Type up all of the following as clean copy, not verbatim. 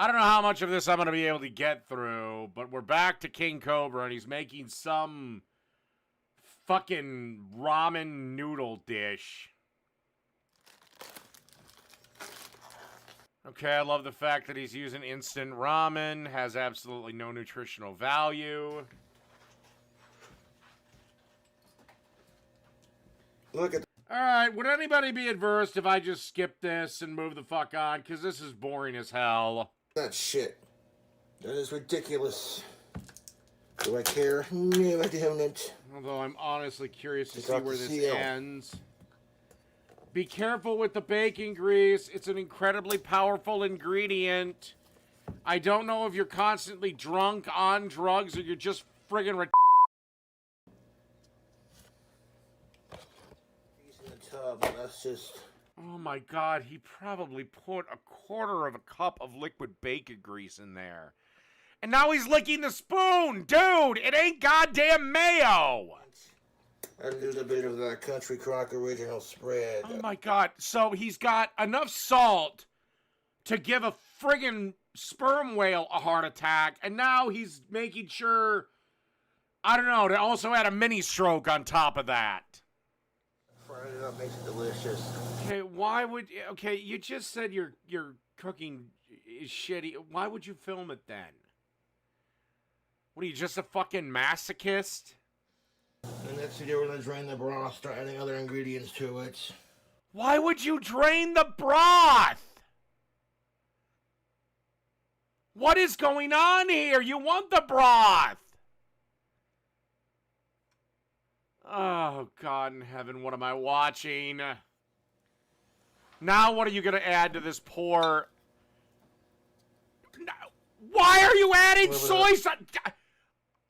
I don't know how much of this I'm going to be able to get through, but we're back to King Cobra, and he's making some fucking ramen noodle dish. Okay, I love the fact that he's using instant ramen, has absolutely no nutritional value. Look at Alright, would anybody be adverse if I just skip this and move the fuck on? Because this is boring as hell. that shit. That is ridiculous. Do I care? No, I don't. Although I'm honestly curious to Take see off where the this seal. ends. Be careful with the bacon grease. It's an incredibly powerful ingredient. I don't know if you're constantly drunk on drugs or you're just friggin' He's in the tub, and that's just... Oh my god, he probably put a quarter of a cup of liquid bacon grease in there. And now he's licking the spoon! Dude, it ain't goddamn mayo! A little bit of that Country Crock original spread. Oh my god, so he's got enough salt to give a friggin' sperm whale a heart attack, and now he's making sure, I don't know, to also add a mini stroke on top of that. Fried it up makes it delicious. Okay, why would... Okay, you just said your cooking is shitty. Why would you film it then? What are you, just a fucking masochist? And next we're going to drain the broth, start adding other ingredients to it. Why would you drain the broth? What is going on here? You want the broth. Oh, God in heaven, what am I watching? Now what are you going to add to this poor... Why are you adding soy sauce?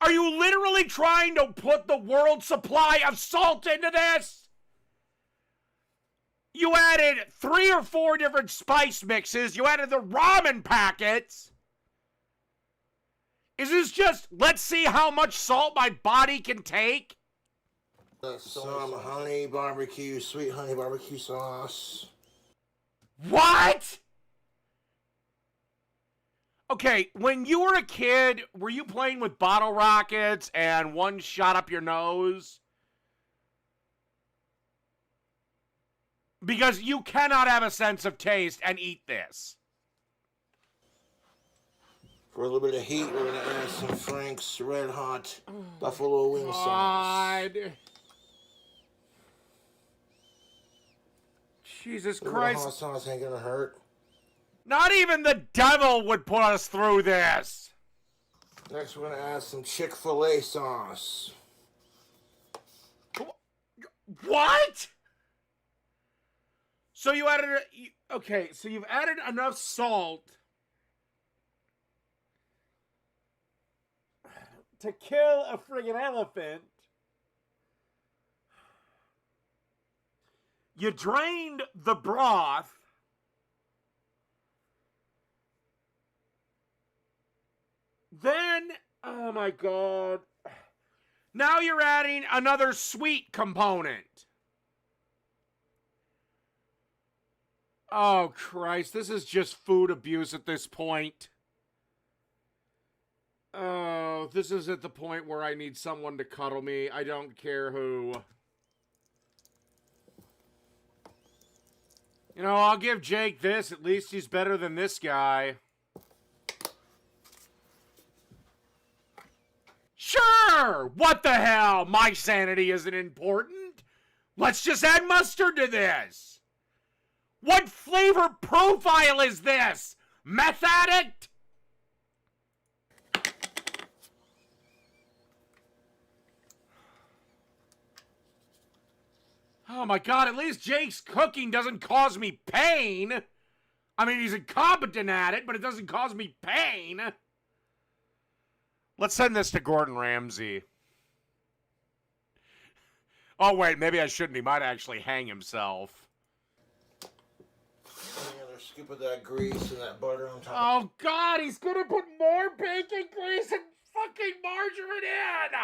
Are you literally trying to put the world supply of salt into this? You added 3 or 4 different spice mixes. You added the ramen packets. Is this just, let's see how much salt my body can take? Some honey barbecue, sweet honey barbecue sauce. What? Okay, when you were a kid, were you playing with bottle rockets and one shot up your nose? Because you cannot have a sense of taste and eat this. For a little bit of heat, we're going to add some Frank's Red Hot Buffalo Wing Sauce. Jesus A little Christ. hot sauce ain't going to hurt. Not even the devil would put us through this. Next, we're going to add some Chick-fil-A sauce. What? So you added... Okay, so you've added enough salt to kill a friggin' elephant. You drained the broth. Then, oh my god. Now you're adding another sweet component. Oh Christ, this is just food abuse at this point. Oh, this is at the point where I need someone to cuddle me. I don't care who. You know, I'll give Jake this. At least he's better than this guy. Sure! What the hell? My sanity isn't important. Let's just add mustard to this. What flavor profile is this? Meth addict? Oh my god, at least Jake's cooking doesn't cause me pain. I mean, he's incompetent at it, but it doesn't cause me pain. Let's send this to Gordon Ramsay. Oh, wait, maybe I shouldn't. He might actually hang himself. Another scoop of that grease and that butter on top. Oh, God, he's going to put more bacon grease and fucking margarine in.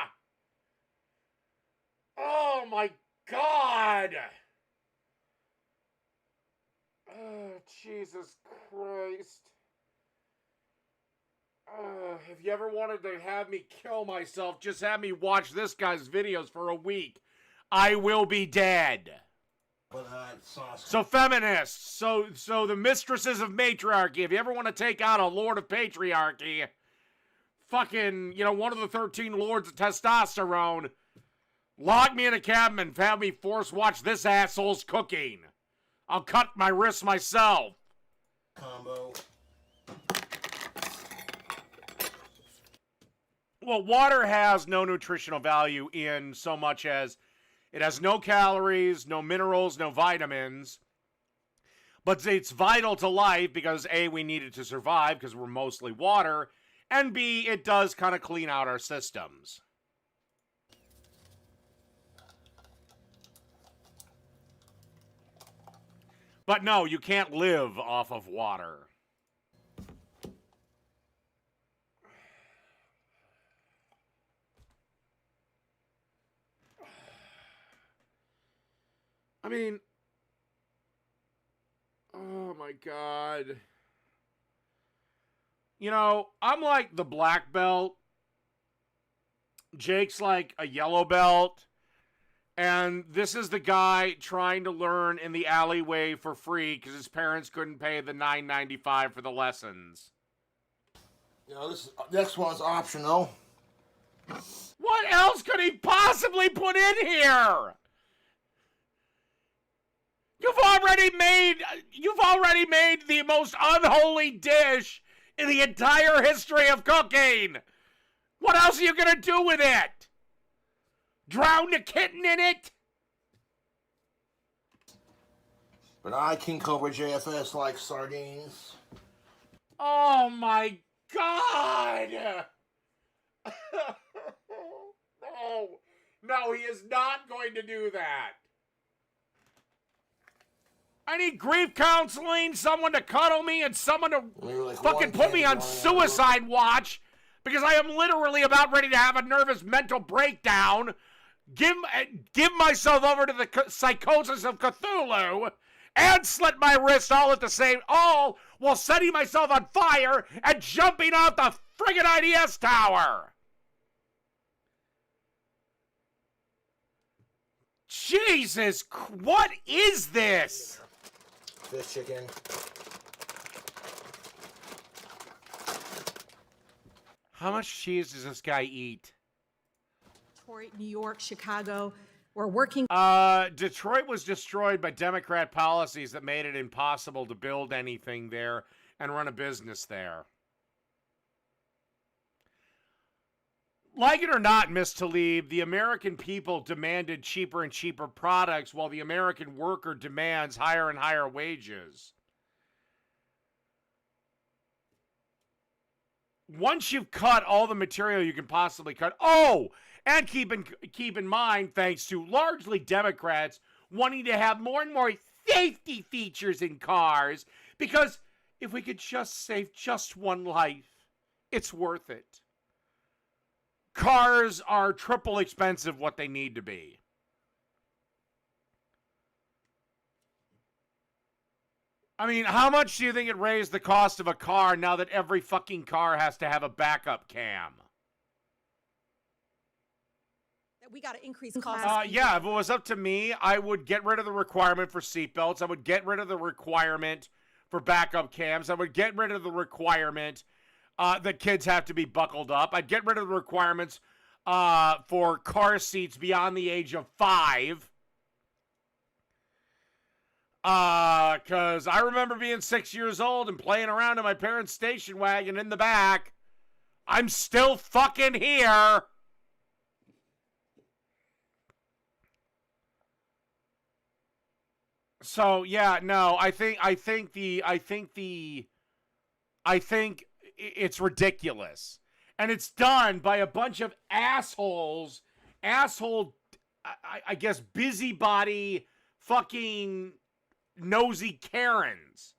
Oh, my God. Oh, Jesus Christ. If you ever wanted to have me kill myself, just have me watch this guy's videos for a week. I will be dead. But it's awesome. So feminists, so the mistresses of matriarchy, if you ever want to take out a lord of patriarchy, fucking, one of the 13 lords of testosterone, lock me in a cabin and have me force watch this asshole's cooking. I'll cut my wrists myself. Combo. Well, water has no nutritional value in so much as it has no calories, no minerals, no vitamins. But it's vital to life because A, we need it to survive because we're mostly water. And B, it does kind of clean out our systems. But no, you can't live off of water. I mean, oh my God. I'm like the black belt. Jake's like a yellow belt. And this is the guy trying to learn in the alleyway for free because his parents couldn't pay the $9.95 for the lessons. This next one's optional. What else could he possibly put in here? You've already made the most unholy dish in the entire history of cooking. What else are you going to do with it? Drown a kitten in it? But I, King Cobra JFS, like sardines. Oh my God! No, he is not going to do that. I need grief counseling, someone to cuddle me, and someone to fucking put me on suicide watch because I am literally about ready to have a nervous mental breakdown, give myself over to the psychosis of Cthulhu, and slit my wrist all while setting myself on fire and jumping off the friggin' IDS tower. Jesus, what is this? Fish chicken. How much cheese does this guy eat? Detroit, New York, Chicago. We're working. Detroit was destroyed by Democrat policies that made it impossible to build anything there and run a business there. Like it or not, Miss Tlaib, the American people demanded cheaper and cheaper products while the American worker demands higher and higher wages. Once you've cut all the material you can possibly cut, and keep in mind, thanks to largely Democrats wanting to have more and more safety features in cars, because if we could just save just one life, it's worth it. Cars are triple expensive what they need to be. I mean, how much do you think it raised the cost of a car now that every fucking car has to have a backup cam? We got to increase costs. Yeah, if it was up to me, I would get rid of the requirement for seatbelts. I would get rid of the requirement for backup cams. I would get rid of the requirement that kids have to be buckled up. I'd get rid of the requirements for car seats beyond the age of 5. Because I remember being 6 years old and playing around in my parents' station wagon in the back. I'm still fucking here. So yeah, no, I think it's ridiculous. And it's done by a bunch of assholes, I guess, busybody, fucking nosy Karens.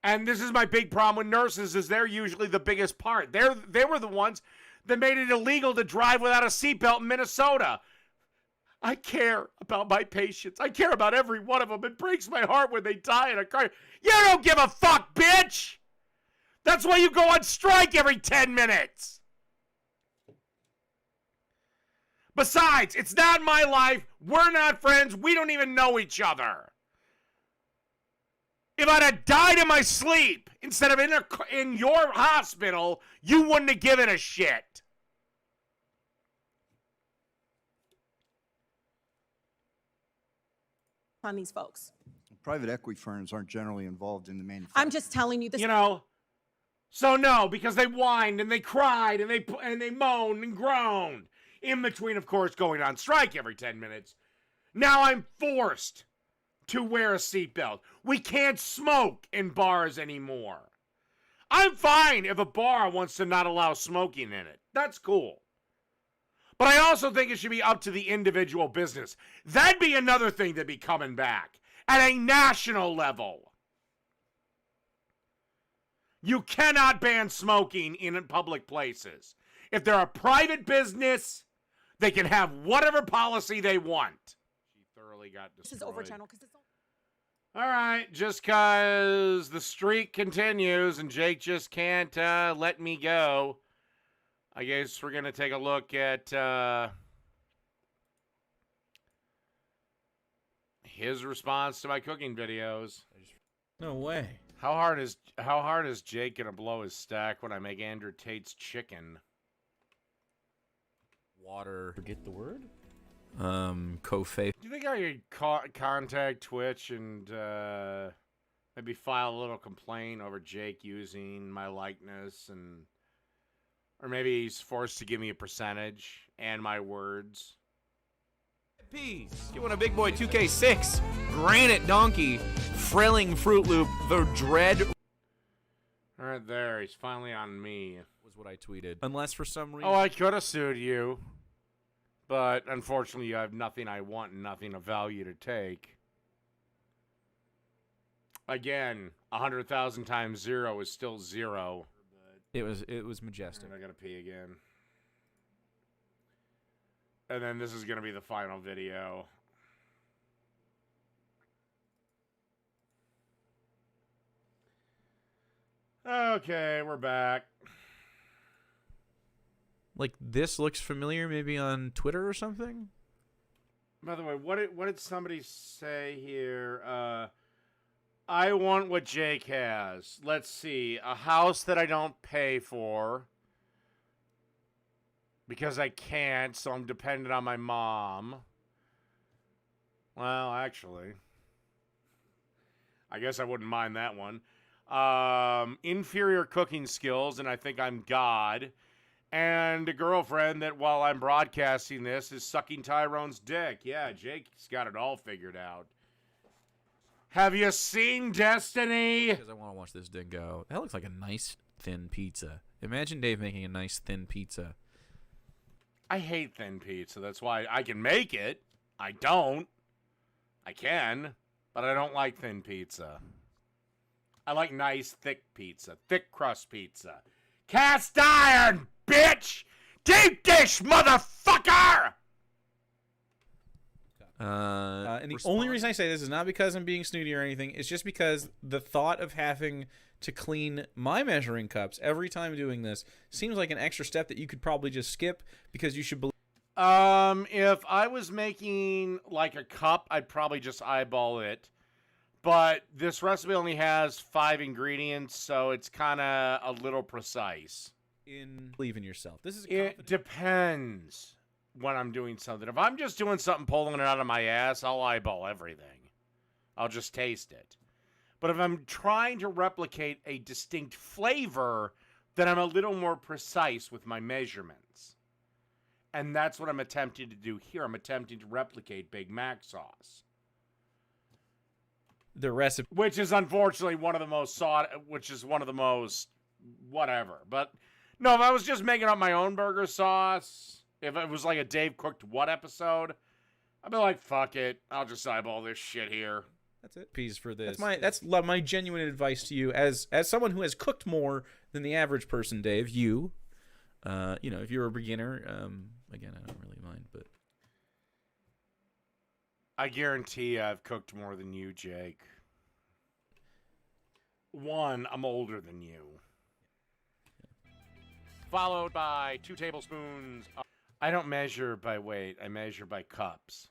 And this is my big problem with nurses, is they're usually the biggest part. They were the ones that made it illegal to drive without a seatbelt in Minnesota. I care about my patients. I care about every one of them. It breaks my heart when they die in a car. You don't give a fuck, bitch! That's why you go on strike every 10 minutes. Besides, it's not my life. We're not friends. We don't even know each other. If I'd have died in my sleep instead of in your hospital, you wouldn't have given a shit. On these folks. Private equity firms aren't generally involved in the manufacturing. I'm just telling you this. You know, so no, because they whined and they cried and they moaned and groaned. In between, of course, going on strike every 10 minutes. Now I'm forced to wear a seatbelt. We can't smoke in bars anymore. I'm fine if a bar wants to not allow smoking in it. That's cool. But I also think it should be up to the individual business. That'd be another thing that'd be coming back at a national level. You cannot ban smoking in public places. If they're a private business, they can have whatever policy they want. She thoroughly got destroyed. This is over channel because it's all right, just because the streak continues and Jake just can't let me go, I guess we're going to take a look at his response to my cooking videos. No way. How hard is Jake going to blow his stack when I make Andrew Tate's chicken? Water. Forget the word? Kofe. Do you think I could contact Twitch and maybe file a little complaint over Jake using my likeness, and or maybe he's forced to give me a percentage and my words? Peas. Get one a Big Boy 2K6. Granite Donkey. Frilling Fruit Loop. The Dread. All right, there. He's finally on me. Was what I tweeted. Unless for some reason. Oh, I could have sued you. But unfortunately, you have nothing I want and nothing of value to take. Again, 100,000 times 0 is still 0. It was majestic. I gotta pee again. And then this is gonna be the final video. Okay, we're back. Like, this looks familiar, maybe on Twitter or something? By the way, what did somebody say here? I want what Jake has. Let's see. A house that I don't pay for. Because I can't, so I'm dependent on my mom. Well, actually. I guess I wouldn't mind that one. Inferior cooking skills, and I think I'm God. And a girlfriend that, while I'm broadcasting this, is sucking Tyrone's dick. Yeah, Jake's got it all figured out. Have you seen Destiny? Because I want to watch this dingo. That looks like a nice, thin pizza. Imagine Dave making a nice, thin pizza. I hate thin pizza. That's why I can make it. I don't. I can, but I don't like thin pizza. I like nice, thick pizza. Thick crust pizza. Cast iron, bitch! Deep dish, motherfucker! And the only reason I say this is not because I'm being snooty or anything. It's just because the thought of having to clean my measuring cups every time doing this seems like an extra step that you could probably just skip because you should believe. If I was making like a cup, I'd probably just eyeball it. But this recipe only has 5 ingredients, so it's kind of a little precise. Believe in yourself. This is It depends when I'm doing something. If I'm just doing something, pulling it out of my ass, I'll eyeball everything. I'll just taste it. But if I'm trying to replicate a distinct flavor, then I'm a little more precise with my measurements. And that's what I'm attempting to do here. I'm attempting to replicate Big Mac sauce. The recipe, which is unfortunately one of the most whatever. But no, if I was just making up my own burger sauce, if it was like a Dave Cooked What episode, I'd be like, fuck it, I'll just eyeball this shit here. That's it. Peas for this. That's my genuine advice to you as someone who has cooked more than the average person, Dave. You know, if you're a beginner, again, I don't really mind, but I guarantee I've cooked more than you, Jake. One, I'm older than you. followed by 2 tablespoons. I don't measure by weight. I measure by cups.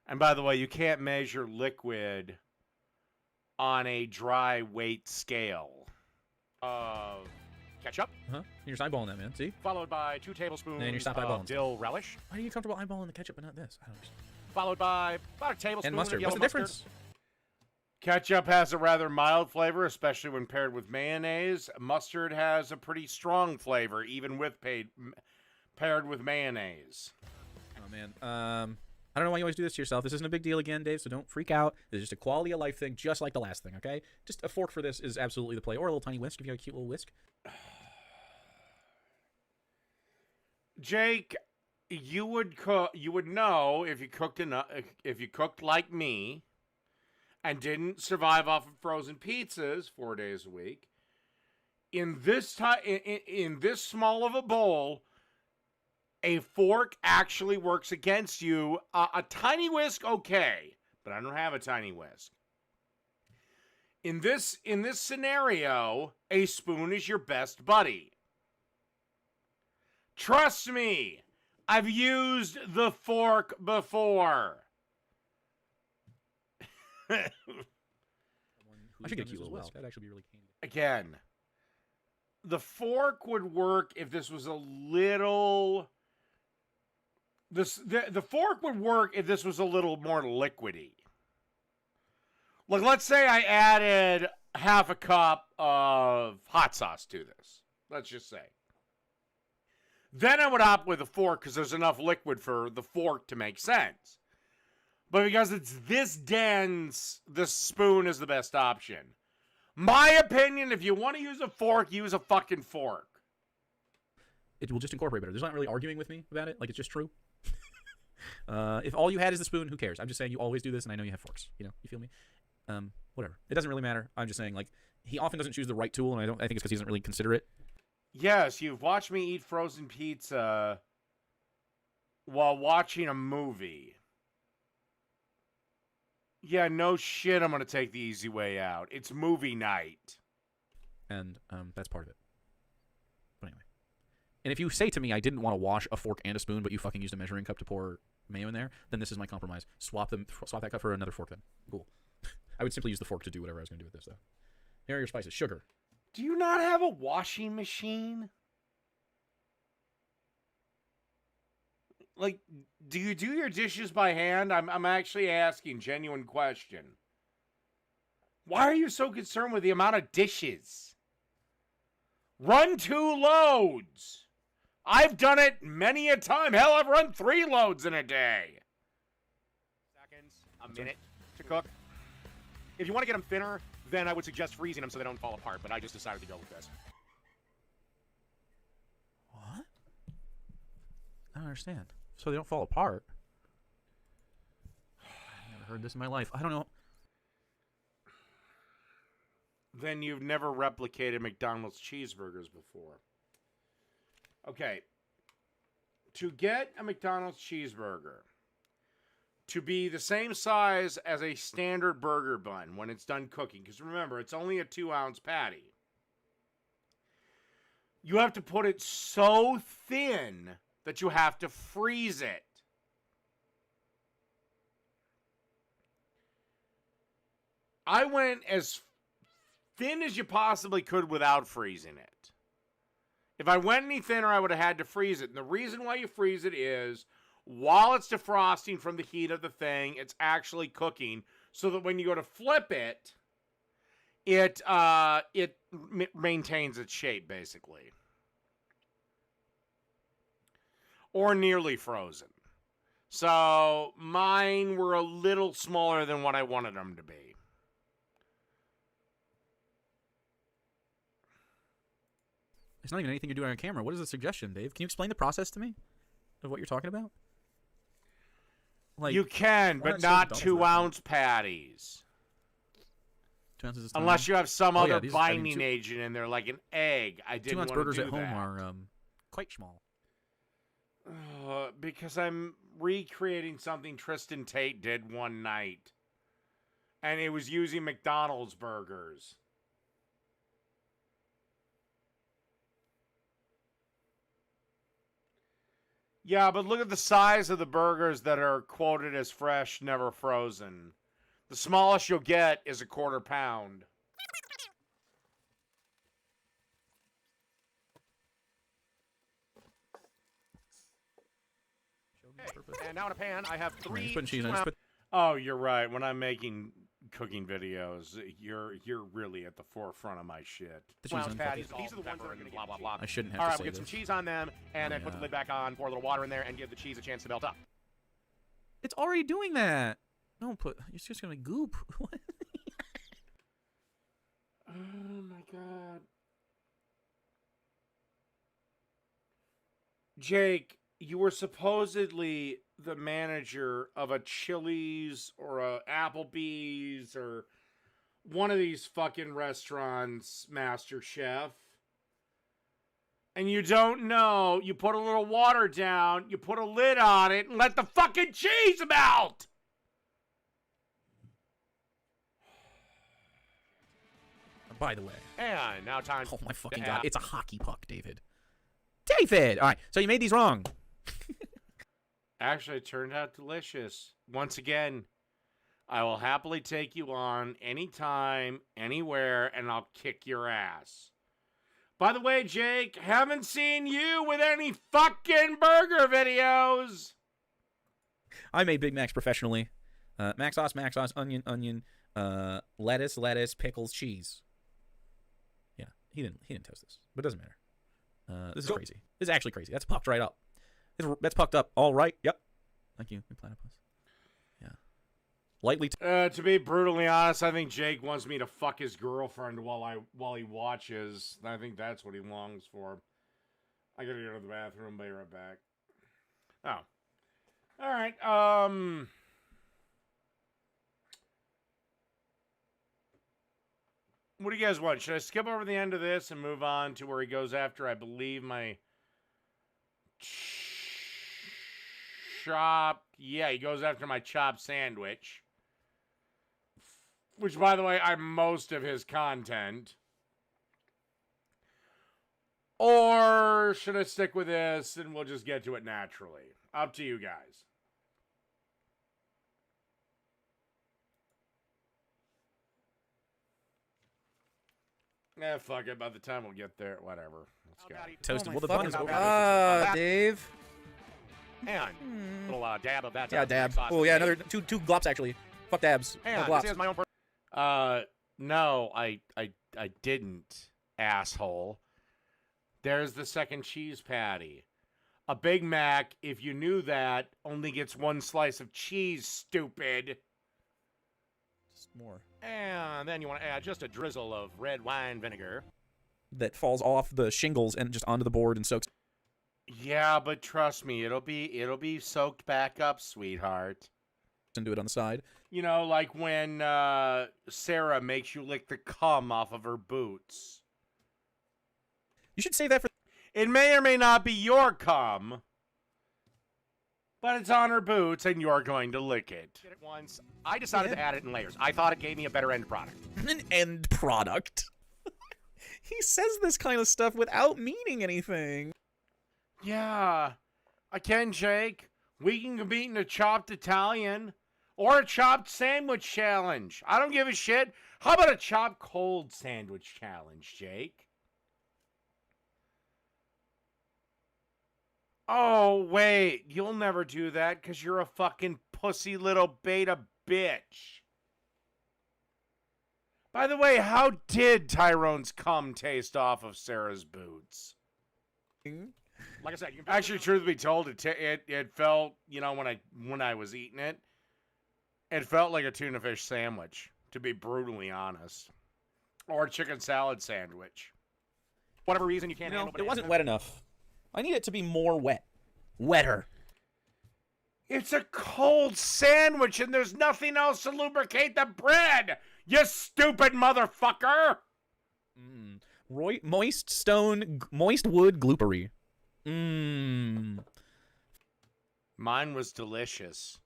And by the way, you can't measure liquid on a dry weight scale of ketchup. You're just eyeballing that, man. See? Followed by 2 tablespoons And you stop of eyeballing. dill relish. Why are you comfortable eyeballing the ketchup but not this? I don't understand. Followed by about a tablespoon And mustard. of yellow What's the mustard. difference? Ketchup has a rather mild flavor, especially when paired with mayonnaise. Mustard has a pretty strong flavor, even with paired with mayonnaise. Oh, man. I don't know why you always do this to yourself. This isn't a big deal again, Dave, so don't freak out. This is just a quality of life thing, just like the last thing, okay? Just a fork for this is absolutely the play. Or a little tiny whisk if you have a cute little whisk. Jake, you would know if you cooked enough, if you cooked like me and didn't survive off of frozen pizzas 4 days a week. In this in this small of a bowl, a fork actually works against you. A tiny whisk, okay, but I don't have a tiny whisk. In this scenario, a spoon is your best buddy. Trust me, I've used the fork before. I should get a cute little whisk. That'd actually be really handy. Again, the fork would work if this was a little. The fork would work if this was a little more liquidy. Like, let's say I added half a cup of hot sauce to this. Let's just say. Then I would opt with a fork because there's enough liquid for the fork to make sense. But because it's this dense, the spoon is the best option. My opinion, if you want to use a fork, use a fucking fork. It will just incorporate better. There's not really arguing with me about it. Like, it's just true. If all you had is the spoon, who cares? I'm just saying you always do this, and I know you have forks. You know, you feel me? Whatever. It doesn't really matter. I'm just saying, like, he often doesn't choose the right tool, and I think it's because he doesn't really consider it. Yes, you've watched me eat frozen pizza while watching a movie. Yeah, no shit, I'm going to take the easy way out. It's movie night. And that's part of it. But anyway. And if you say to me I didn't want to wash a fork and a spoon, but you fucking used a measuring cup to pour mayo in there, then this is my compromise. Swap that cup for another fork then. Cool. I would simply use the fork to do whatever I was going to do with this, though. Here are your spices. Sugar. Do you not have a washing machine? Like, do you do your dishes by hand? I'm actually asking, genuine question. Why are you so concerned with the amount of dishes? Run 2 loads. I've done it many a time. Hell, I've run 3 loads in a day. Seconds, a minute to cook. If you want to get them thinner, then I would suggest freezing them so they don't fall apart, but I just decided to go with this. What? I don't understand. So they don't fall apart? I've never heard this in my life. I don't know. Then you've never replicated McDonald's cheeseburgers before. Okay. To get a McDonald's cheeseburger to be the same size as a standard burger bun when it's done cooking, because remember, it's only a 2-ounce patty, you have to put it so thin that you have to freeze it. I went as thin as you possibly could without freezing it. If I went any thinner, I would have had to freeze it. And the reason why you freeze it is, while it's defrosting from the heat of the thing, it's actually cooking, so that when you go to flip it, it maintains its shape, basically. Or nearly frozen. So mine were a little smaller than what I wanted them to be. It's not even anything you're doing on camera. What is the suggestion, Dave? Can you explain the process to me of what you're talking about? Like, you can, but not 2-ounce patties. 2 ounces is Unless you have some other these, binding agent in there, like an egg. I didn't 2 ounce want burgers to do at home that. are quite small. Because I'm recreating something Tristan Tate did one night. And it was using McDonald's burgers. Yeah, but look at the size of the burgers that are quoted as fresh, never frozen. The smallest you'll get is a quarter pound. And now in a pan, I have Just 3 putting cheese on it. Just put- Oh, you're right. When I'm making cooking videos, you're really at the forefront of my shit. the cheese lounge on. patties. These are the ones that are going to blah, blah, blah. I shouldn't have All to right, say we'll get some this. cheese on them, and then put the Yeah. lid back on, pour a little water in there, and give the cheese a chance to melt up. It's already doing that. Don't put. It's just gonna goop. What? Oh my god. Jake, you were supposedly the manager of a Chili's or a Applebee's or one of these fucking restaurants, Master Chef. And you don't know, you put a little water down, you put a lid on it, and let the fucking cheese melt! By the way. And now time. Oh my fucking Yeah. god! It's a hockey puck, David. David. All right. So you made these wrong. Actually, it turned out delicious. Once again, I will happily take you on anytime, anywhere, and I'll kick your ass. By the way, Jake, haven't seen you with any fucking burger videos. I made Big Macs professionally. Mac sauce, onion, lettuce, pickles, cheese. Yeah, he didn't toast this, but it doesn't matter. This is crazy. This is actually crazy. That's pucked right up. That's pucked up. All right. Yep. Thank you, platypus. Yeah. Lightly. To be brutally honest, I think Jake wants me to fuck his girlfriend while he watches. I think that's what he longs for. I gotta go to the bathroom. Be right back. Oh. All right. What do you guys want? Should I skip over the end of this and move on to where he goes after, I believe, my chop? Yeah, he goes after my chopped sandwich. Which, by the way, I'm most of his content. Or should I stick with this and we'll just get to it naturally? Up to you guys. Fuck it. By the time we'll get there, whatever. Let's go. Toasted. Oh my Well, the bun is fucking over. God. Dave. And little dab of that. Yeah, dab. Oh yeah, another two glops actually. Fuck dabs. No And glops. this is my own. No, I didn't, asshole. There's the second cheese patty. A Big Mac, if you knew that, only gets one slice of cheese, stupid. Just more. And then you want to add just a drizzle of red wine vinegar. That falls off the shingles and just onto the board and soaks. Yeah, but trust me, it'll be soaked back up, sweetheart. And do it on the side. You know, like when Sarah makes you lick the cum off of her boots. You should save that for. It may or may not be your cum, but it's on her boots and you're going to lick it. Did it once. I decided to add it in layers. I thought it gave me a better end product. An end product. He says this kind of stuff without meaning anything. Yeah, I can, Jake. We can compete in a chopped Italian or a chopped sandwich challenge. I don't give a shit. How about a chopped cold sandwich challenge, Jake? Oh, wait. You'll never do that because you're a fucking pussy little beta bitch. By the way, how did Tyrone's cum taste off of Sarah's boots? Like I said, you can Actually, truth be told, it felt, you know, when I was eating it, it felt like a tuna fish sandwich, to be brutally honest. Or a chicken salad sandwich. whatever reason you can't You know, handle it wasn't banana. wet enough. I need it to be more wet. Wetter. It's a cold sandwich and there's nothing else to lubricate the bread, you stupid motherfucker! Moist wood gloopery. Mine was delicious.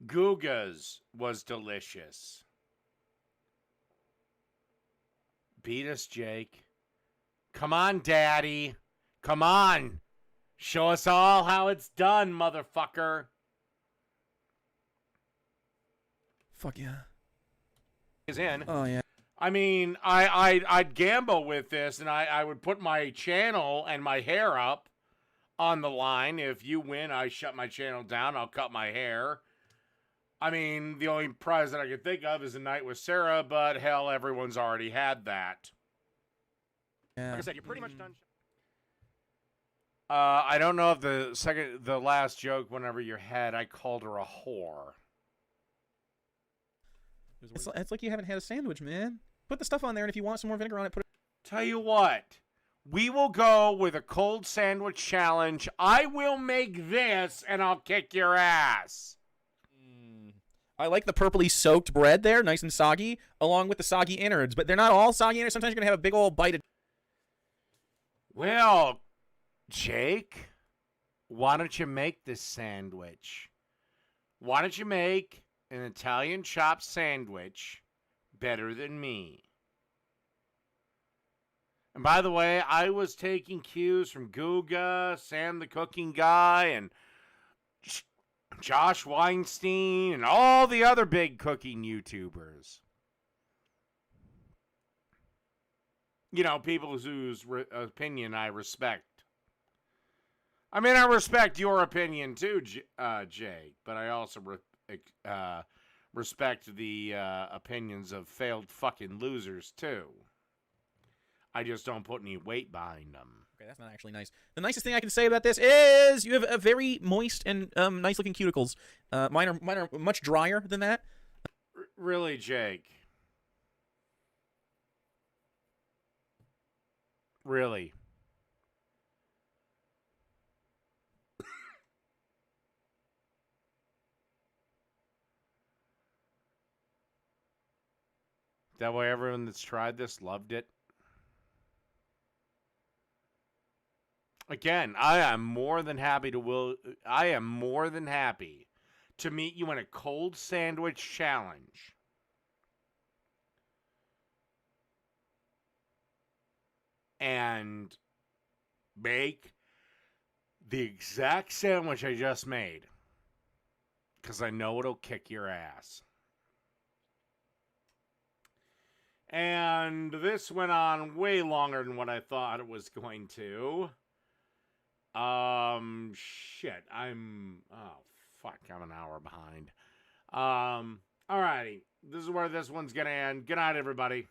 Guga's was delicious. Beat us, Jake. Come on, Daddy. Come on. Show us all how it's done, motherfucker. Fuck yeah. Is in. Oh yeah. I mean, I'd gamble with this, and I would put my channel and my hair up on the line. If you win, I shut my channel down. I'll cut my hair. I mean, the only prize that I could think of is a night with Sarah, but hell, everyone's already had that. Yeah. Like I said, you're pretty much done. I don't know if the last joke, whenever you had, I called her a whore. It's like you haven't had a sandwich, man. Put the stuff on there, and if you want some more vinegar on it, put it. Tell you what, we will go with a cold sandwich challenge. I will make this, and I'll kick your ass. I like the purpley soaked bread there, nice and soggy, along with the soggy innards. But they're not all soggy innards. Sometimes you're gonna have a big old bite of. Well, Jake, why don't you make this sandwich? Why don't you make an Italian chopped sandwich better than me? And by the way, I was taking cues from Guga, Sam the Cooking Guy, and Josh Weinstein, and all the other big cooking YouTubers. You know, people whose opinion I respect. I mean, I respect your opinion too, Jake, but I also respect the opinions of failed fucking losers too. I just don't put any weight behind them. Okay, that's not actually nice. The nicest thing I can say about this is you have a very moist and nice-looking cuticles. Mine are much drier than that. Really, Jake? Really? That way everyone that's tried this loved it. Again, I am more than happy to meet you in a cold sandwich challenge. And make the exact sandwich I just made. Because I know it'll kick your ass. And this went on way longer than what I thought it was going to. Shit. I'm an hour behind. Alrighty. This is where this one's gonna end. Good night, everybody.